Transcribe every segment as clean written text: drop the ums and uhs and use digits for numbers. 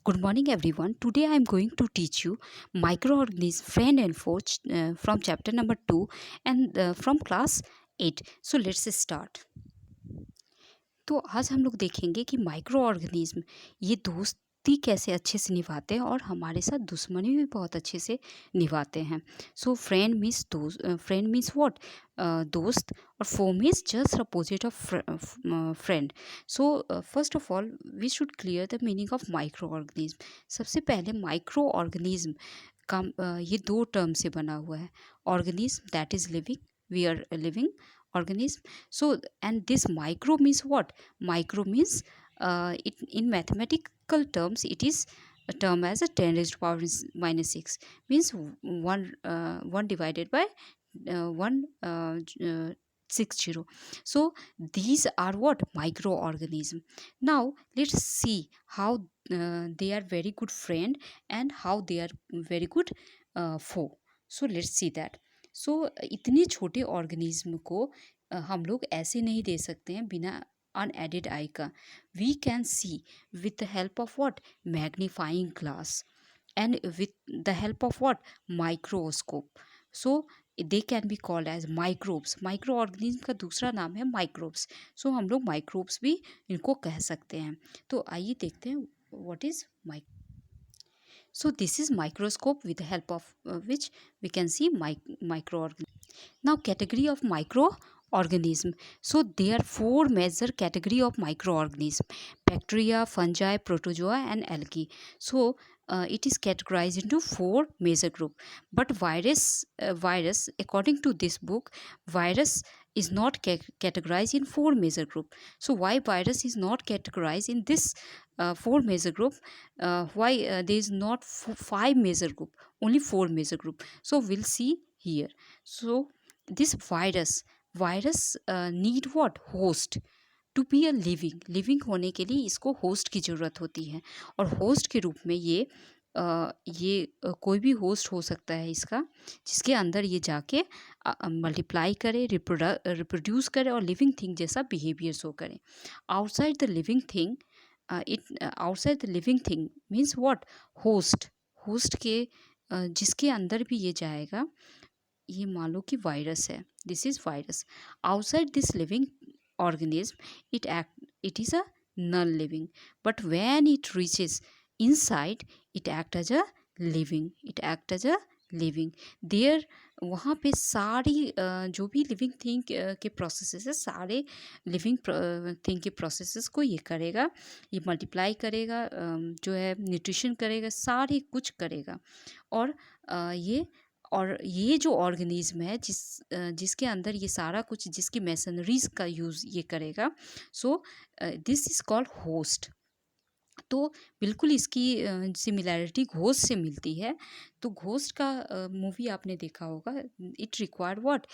Good morning, everyone. Today I am going to teach you microorganism friend and foe from chapter number 2 and from class 8. So let's start. तो आज हम लोग देखेंगे कि micro organism ये दोस्ती कैसे अच्छे से निभाते हैं और हमारे साथ दुश्मनी भी बहुत अच्छे से निभाते हैं. सो फ्रेंड मीन्स दोस्त, फ्रेंड मीन्स व्हाट, दोस्त, और foe means just opposite of friend. So first of all we should clear the meaning of micro organism. सबसे पहले माइक्रो ऑर्गेनिज्म का ये दो टर्म से बना हुआ है. Organism that is living, we are living organism. So and this micro means what? Micro means it in mathematical terms it is a term as a 10 raised to power minus 6, means 1 divided by 1 60. So these are what? Microorganism. Now let's see how they are very good friend and how they are very good foe. So let's see that. सो इतने छोटे organism को हम लोग ऐसे नहीं दे सकते हैं बिना अनएडेड आई का. We can see with the help of what? Magnifying glass and with the help of what? Microscope. So they can be called as microbes. Micro organism का दूसरा नाम है माइक्रोब्स. सो हम लोग माइक्रोब्स भी इनको कह सकते हैं. तो आइए देखते हैं what is micro. So this is microscope with the help of which we can see microorganism. Now category of microorganism. So there are four major category of microorganism: bacteria, fungi, protozoa and algae. So it is categorized into four major group. But virus according to this book, virus is not categorized in four major group. So why virus is not categorized in this four major group? Why there is not five major group, only four major group? So we'll see here. So this virus need what? Host to be a living होने के लिए इसको host की ज़रूरत होती है. और host के रूप में कोई भी होस्ट हो सकता है इसका, जिसके अंदर ये जाके मल्टीप्लाई करे, रिप्रोड्यूस करे और लिविंग थिंग जैसा बिहेवियर शो करे. Outside the living thing, outside the living thing means what? Host के जिसके अंदर भी ये जाएगा. ये मान लो कि वायरस है, this is virus. Outside this living organism it is a non-living, but when it reaches inside it act as a living there. वहाँ पे सारी जो भी लिविंग थिंग के प्रोसेसेस है, सारे लिविंग थिंग के प्रोसेसेस को ये करेगा, ये मल्टीप्लाई करेगा, जो है न्यूट्रिशन करेगा, सारी कुछ करेगा. और ये जो ऑर्गेनिज्म है जिसके अंदर ये सारा कुछ, जिसकी मैसनरीज का यूज़ ये करेगा. सो दिस इज़ कॉल्ड होस्ट. तो बिल्कुल इसकी सिमिलैरिटी घोस्ट से मिलती है. तो घोस्ट का मूवी आपने देखा होगा. It required what?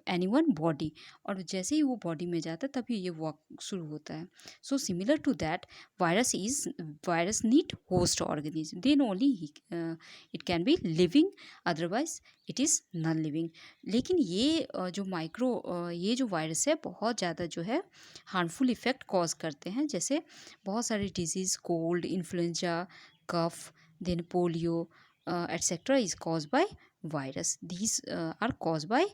Anyone body. और जैसे ही वो बॉडी में जाता है तभी ये वॉक शुरू होता है. So similar to that virus need host organism, then only it can be living, otherwise it is non living. लेकिन ये जो वायरस है बहुत ज़्यादा जो है हार्मफुल इफ़ेक्ट कॉज करते हैं. जैसे बहुत सारे disease, cold, influenza, cough, then polio etc. is caused by virus. These are caused by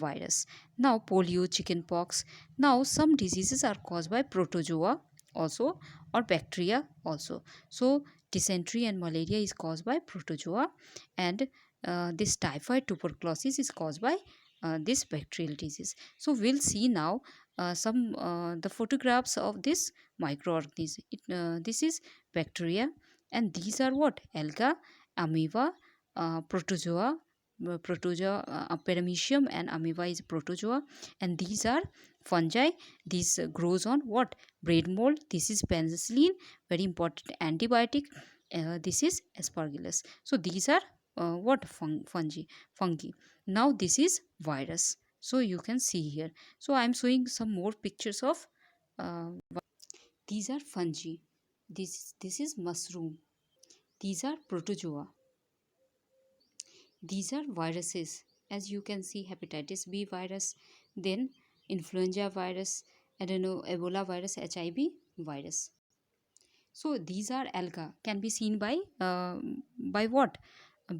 virus. Now polio, chickenpox. Now some diseases are caused by protozoa also or bacteria also. So dysentery and malaria is caused by protozoa, and this typhoid tuberculosis is caused by this bacterial disease. So we'll see now the photographs of this microorganism. This is bacteria, and these are what? Alga, amoeba, protozoa. Paramecium and amoeba is protozoa, and these are fungi. This grows on what? Bread mold. This is penicillin, very important antibiotic. This is aspergillus. So these are what? Fungi. Now this is virus. So you can see here. So I am showing some more pictures of these are fungi. This is mushroom. These are protozoa. These are viruses. As you can see, hepatitis B virus, then influenza virus, Ebola virus, HIV virus. So these are alga, can be seen by what?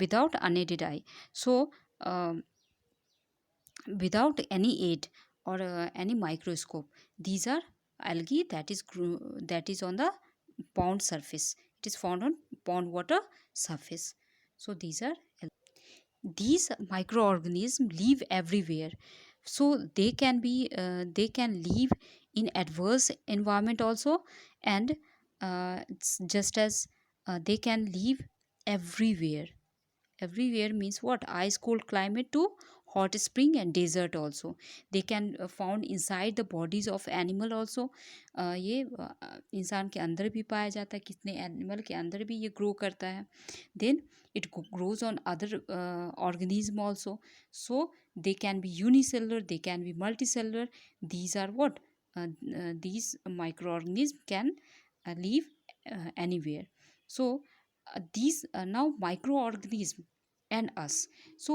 Without unaided eye. So um, without any aid or any microscope, these are algae that is on the pond surface. It is found on pond water surface. So these microorganisms live everywhere. So they can live in adverse environment also, and it's just as they can live everywhere. Everywhere means what? Ice cold climate to hot spring and desert also. They can found inside the bodies of animal also. ये इंसान के अंदर भी पाया जाता है, कितने animal के अंदर भी ये ग्रो करता है. Then it grows on other organism also. So they can be unicellular, they can be multicellular. These are what? These microorganisms can live anywhere. So these now microorganism and us. So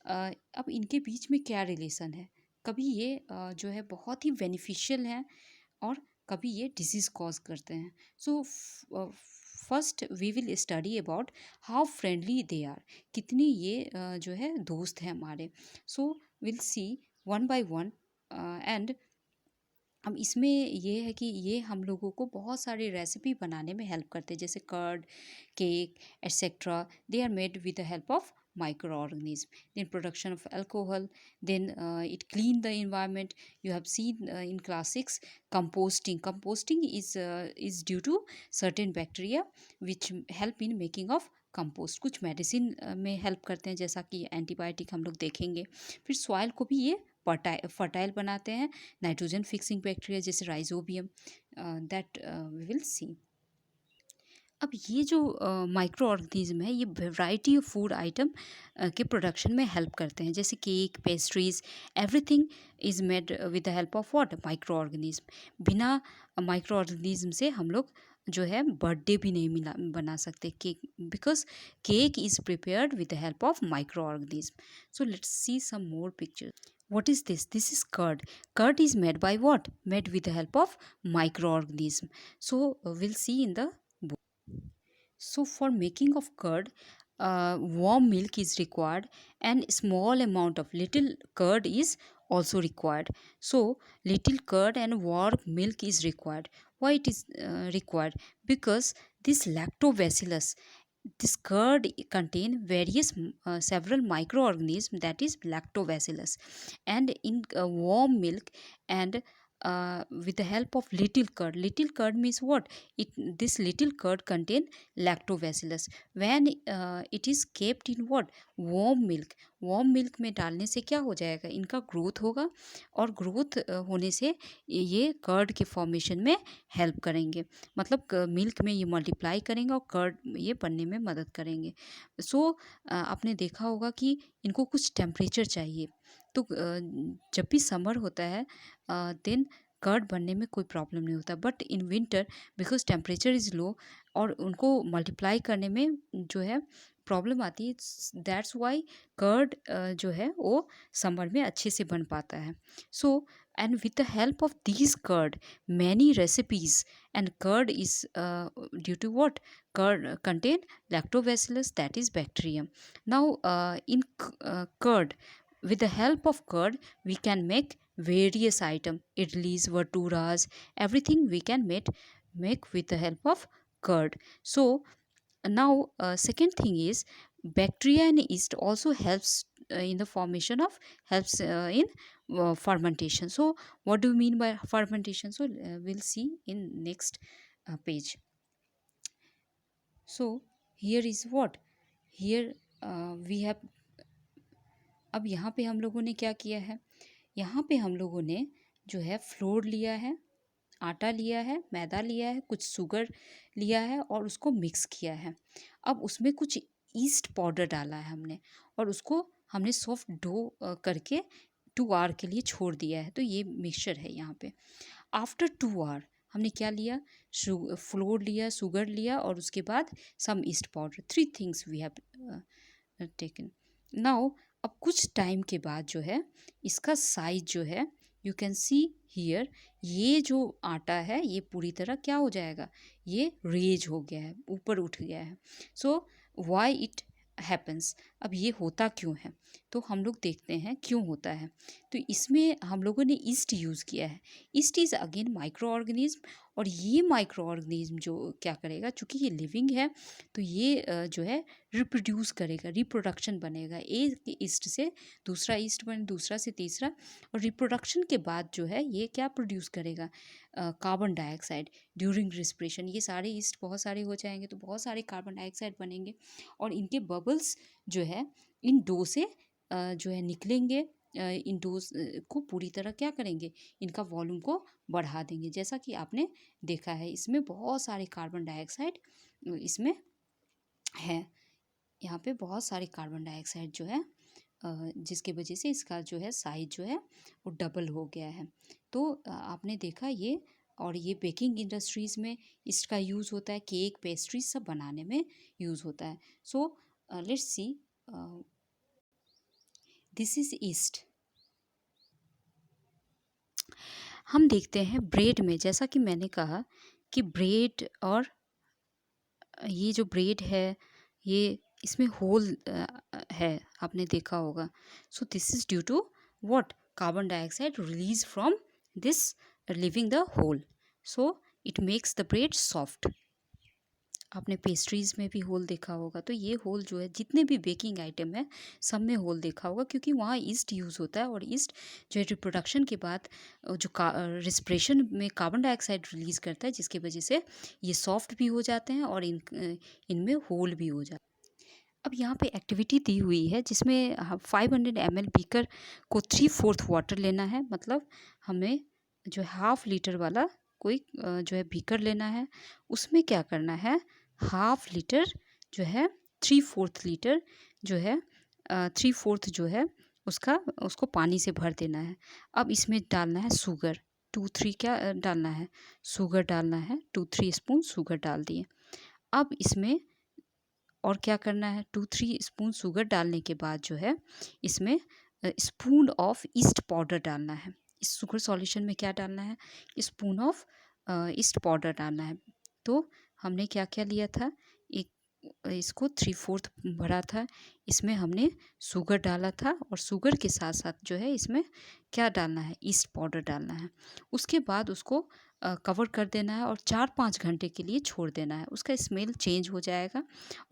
अब इनके बीच में क्या relation है? कभी ये जो है बहुत ही बेनिफिशियल हैं, और कभी ये डिजीज़ कॉज करते हैं. So first we will study about how friendly they are, कितनी ये जो है दोस्त हैं हमारे. So will see one by one. And अब इसमें ये है कि ये हम लोगों को बहुत सारी रेसिपी बनाने में हेल्प करते हैं, जैसे curd, cake, etcetera. They are made with the help of microorganism. Then production of alcohol, then it clean the environment. You have seen in class 6 composting is due to certain bacteria which help in making of compost. कुछ medicine में help करते हैं, जैसा कि antibiotic हम लोग देखेंगे. फिर सॉइल को भी ये फर्टाइल बनाते हैं. नाइट्रोजन फिक्सिंग बैक्टीरिया जैसे rhizobium, that we will see. अब ये जो माइक्रो ऑर्गेनिज्म है, ये वैरायटी ऑफ फूड आइटम के प्रोडक्शन में हेल्प करते हैं, जैसे cake, pastries, everything is made with the help of what? Micro organism. बिना माइक्रो ऑर्गेनिज्म से हम लोग जो है बर्थडे भी नहीं बना सकते cake, because cake is prepared with the help of micro organism. So let's see some more picture. What is this? This is curd. Curd is made by what? Made with the help of microorganism. So we'll see in the book. So for making of curd, warm milk is required, and small amount of little curd is also required. So little curd and warm milk is required. Why it is required? Because this lactobacillus, this curd contain various several microorganisms, that is lactobacillus, and in warm milk and with the help of little curd means what? This little curd contain lactobacillus. When it is kept in what? warm milk में डालने से क्या हो जाएगा? इनका growth होगा, और growth होने से ये कर्ड के फॉर्मेशन में हेल्प करेंगे. मतलब मिल्क में ये मल्टीप्लाई करेंगे और कर्ड ये बनने में मदद करेंगे. सो आपने देखा होगा कि इनको कुछ टेम्परेचर चाहिए. तो जब भी समर होता है देन कर्ड बनने में कोई प्रॉब्लम नहीं होता, but in winter because temperature is low और उनको मल्टीप्लाई करने में जो है प्रॉब्लम आती है. दैट्स वाई कर्ड जो है वो समर में अच्छे से बन पाता है. सो and with the help of these curd, many recipes, and curd is due to what? Curd contain lactobacillus, that is bacterium. Now in curd, with the help of curd we can make various item, idlis, vaturas, everything we can make with the help of curd. So now second thing is bacteria and yeast also helps in the formation of helps in fermentation. So what do you mean by fermentation? So we'll see in next page. So here is what? Here we have. अब यहाँ पे हम लोगों ने क्या किया है? यहाँ पे हम लोगों ने जो है फ्लोर लिया है, आटा लिया है, मैदा लिया है, कुछ शुगर लिया है और उसको मिक्स किया है. अब उसमें कुछ ईस्ट पाउडर डाला है हमने, और उसको हमने सॉफ्ट डो करके 2 आवर के लिए छोड़ दिया है. तो ये मिक्सचर है यहाँ पे. आफ्टर 2 आवर हमने क्या लिया? फ्लोर लिया, शुगर लिया, और उसके बाद some yeast powder. 3 things we have taken. Now अब कुछ टाइम के बाद जो है इसका साइज जो है, यू कैन सी हियर ये जो आटा है ये पूरी तरह क्या हो जाएगा, ये रेज हो गया है, ऊपर उठ गया है। सो व्हाई इट हैपन्स, अब ये होता क्यों है, तो हम लोग देखते हैं क्यों होता है। तो इसमें हम लोगों ने ईस्ट यूज़ किया है। East is again micro organism, और ये माइक्रो ऑर्गेनिज्म जो क्या करेगा, चूँकि ये लिविंग है तो ये जो है रिप्रोड्यूस करेगा, रिप्रोडक्शन बनेगा, एक ईस्ट से दूसरा ईस्ट बने, दूसरा से तीसरा, और रिप्रोडक्शन के बाद जो है ये क्या प्रोड्यूस करेगा, कार्बन डाइऑक्साइड ड्यूरिंग रिस्पिरेशन। ये सारे ईस्ट बहुत सारे हो जाएंगे तो बहुत सारे कार्बन डाइऑक्साइड बनेंगे, और इनके बबल्स जो है इन डो से जो है निकलेंगे, इन डोज को पूरी तरह क्या करेंगे, इनका वॉल्यूम को बढ़ा देंगे। जैसा कि आपने देखा है इसमें बहुत सारे कार्बन डाइऑक्साइड इसमें है, यहाँ पे बहुत सारे कार्बन डाइऑक्साइड जो है जिसकी वजह से इसका जो है साइज जो है वो डबल हो गया है। तो आपने देखा ये, और ये बेकिंग इंडस्ट्रीज़ में इसका यूज़ होता है, केक पेस्ट्रीज सब बनाने में यूज़ होता है। सो let's C, this is east. हम देखते हैं ब्रेड में, जैसा कि मैंने कहा कि ब्रेड, और ये जो ब्रेड है ये इसमें होल है, आपने देखा होगा। So this is due to what, carbon dioxide release from this living the hole, so it makes the bread soft. आपने पेस्ट्रीज़ में भी होल देखा होगा, तो ये होल जो है जितने भी बेकिंग आइटम है सब में होल देखा होगा, क्योंकि वहाँ ईस्ट यूज़ होता है, और ईस्ट जो है रिप्रोडक्शन के बाद जो रिस्पिरेशन में कार्बन डाइऑक्साइड रिलीज़ करता है, जिसकी वजह से ये सॉफ्ट भी हो जाते हैं और इनमें होल भी हो जाते हैं। अब यहाँ पे एक्टिविटी दी हुई है जिसमें 500 ml बीकर को 3/4 वाटर लेना है, मतलब हमें जो है 1/2 लीटर वाला कोई जो है बीकर लेना है, उसमें क्या करना है, 1/2 लीटर जो है 3/4 लीटर जो है 3/4 जो है उसको पानी से भर देना है। अब इसमें डालना है शुगर, 2-3 क्या डालना है, शुगर डालना है, 2-3 स्पून शुगर डाल दिए। अब इसमें और क्या करना है, 2-3 स्पून शुगर डालने के बाद जो है इसमें स्पून ऑफ ईस्ट पाउडर डालना है। इस शुगर सॉल्यूशन में क्या डालना है, स्पून ऑफ ईस्ट पाउडर डालना है। तो हमने क्या क्या लिया था, एक इसको 3/4 भरा था, इसमें हमने शुगर डाला था, और शुगर के साथ साथ जो है इसमें क्या डालना है, ईस्ट पाउडर डालना है। उसके बाद उसको कवर कर देना है और 4-5 घंटे के लिए छोड़ देना है, उसका स्मेल चेंज हो जाएगा,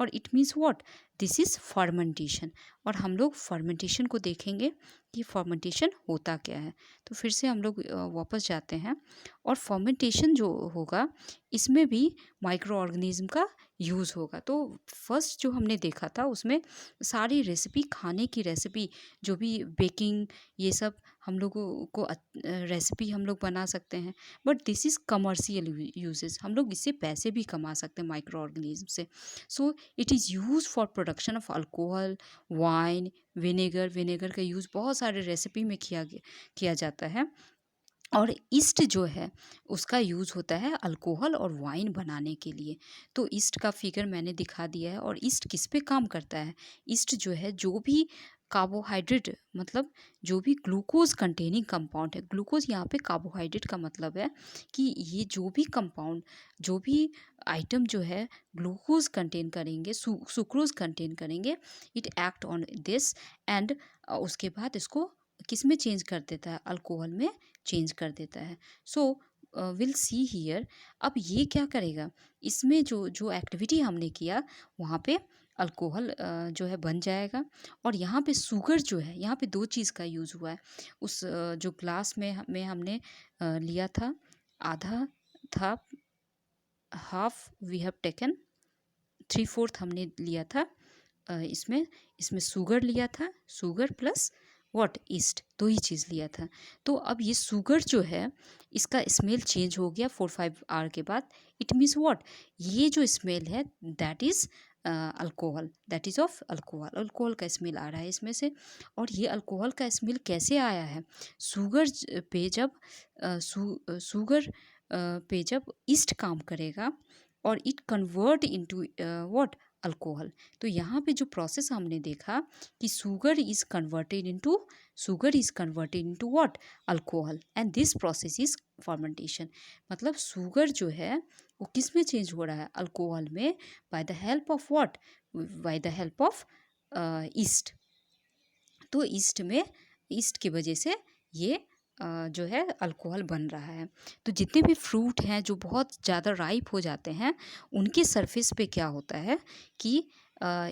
और it means what, this is fermentation. और हम लोग फर्मेंटेशन को देखेंगे कि फर्मेंटेशन होता क्या है। तो फिर से हम लोग वापस जाते हैं, और फर्मेंटेशन जो होगा इसमें भी माइक्रो ऑर्गेनिज्म का यूज़ होगा। तो फर्स्ट जो हमने देखा था उसमें सारी रेसिपी, खाने की रेसिपी, जो भी बेकिंग, ये सब हम लोगों को रेसिपी हम लोग बना सकते हैं, but this is commercial uses, हम लोग इससे पैसे भी कमा सकते हैं माइक्रो ऑर्गेनिज्म से। So it is use for production of alcohol, wine, vinegar. Vinegar का यूज़ बहुत सारे रेसिपी में किया जाता है, और ईस्ट जो है उसका यूज़ होता है अल्कोहल और वाइन बनाने के लिए। तो ईस्ट का फिगर मैंने दिखा दिया है। और ईस्ट किस पे काम करता है, ईस्ट जो है जो भी कार्बोहाइड्रेट, मतलब जो भी ग्लूकोज कंटेनिंग कंपाउंड है, ग्लूकोज यहाँ पे कार्बोहाइड्रेट का मतलब है कि ये जो भी कंपाउंड, जो भी आइटम जो है ग्लूकोज कंटेन करेंगे, सुक्रोज कंटेन करेंगे, it act on this, and उसके बाद इसको किस में चेंज कर देता है, अल्कोहल में चेंज कर देता है। सो विल सी हियर, अब ये क्या करेगा, इसमें जो जो एक्टिविटी हमने किया वहाँ पे अल्कोहल जो है बन जाएगा, और यहाँ पे शुगर जो है, यहाँ पे 2 चीज़ का यूज़ हुआ है। उस जो ग्लास में हमने लिया था, आधा था, हाफ वी हैव टेकन, 3/4 हमने लिया था, इसमें इसमें शुगर लिया था, शुगर प्लस व्हाट, ईस्ट, 2 ही चीज़ लिया था। तो अब ये शुगर जो है इसका स्मेल चेंज हो गया 4-5 आवर के बाद। इट मीन्स व्हाट, ये जो स्मेल है that is alcohol, that is of alcohol, alcohol का स्मेल आ रहा है इसमें से। और ये अल्कोहल का स्मेल कैसे आया है, शुगर पे जब शुगर पे जब ईस्ट काम करेगा, और it convert into what, alcohol. तो यहाँ पे जो प्रोसेस हमने देखा कि sugar is converted into what, alcohol, and this process is fermentation. मतलब शुगर जो है वो किस में चेंज हो रहा है, अल्कोहल में, by the help of what, by the help of east. तो ईस्ट की वजह से ये जो है अल्कोहल बन रहा है। तो जितने भी फ्रूट हैं जो बहुत ज़्यादा राइप हो जाते हैं, उनके सरफेस पे क्या होता है कि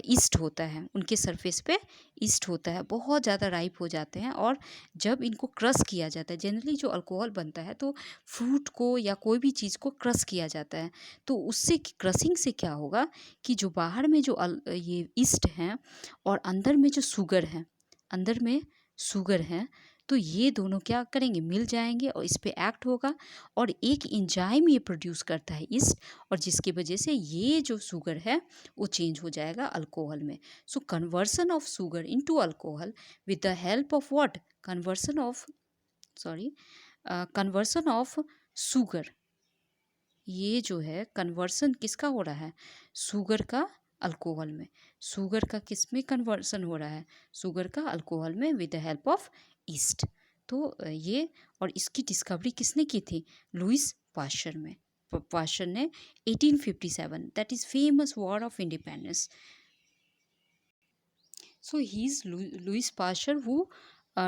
ईस्ट होता है, उनके सरफेस पे ईस्ट होता है, बहुत ज़्यादा राइप हो जाते हैं। और जब इनको क्रश किया जाता है, जनरली जो अल्कोहल बनता है तो फ्रूट को या कोई भी चीज़ को क्रश किया जाता है, तो उससे क्रशिंग से क्या होगा कि जो बाहर में जो ये ईस्ट हैं और अंदर में जो शुगर है, अंदर में शुगर है, तो ये दोनों क्या करेंगे, मिल जाएंगे और इस पे एक्ट होगा और एक एंजाइम ये प्रोड्यूस करता है ईस्ट, और जिसकी वजह से ये जो शुगर है वो चेंज हो जाएगा अल्कोहल में। So conversion of sugar into alcohol with the help of what, conversion of sugar. ये जो है कन्वर्सन किसका हो रहा है, शुगर का अल्कोहल में। शुगर का किस में कन्वर्सन हो रहा है, शुगर का अल्कोहल में, with the help of east. तो ये, और इसकी डिस्कवरी किसने की थी, लुइस पाश्चर में। पाश्चर ने 1857, that is famous war of independence. So he is Louis Pasteur who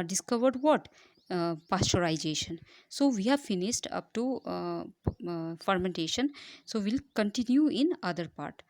discovered what, pasteurization. So we have finished up to fermentation. So we'll continue in other part.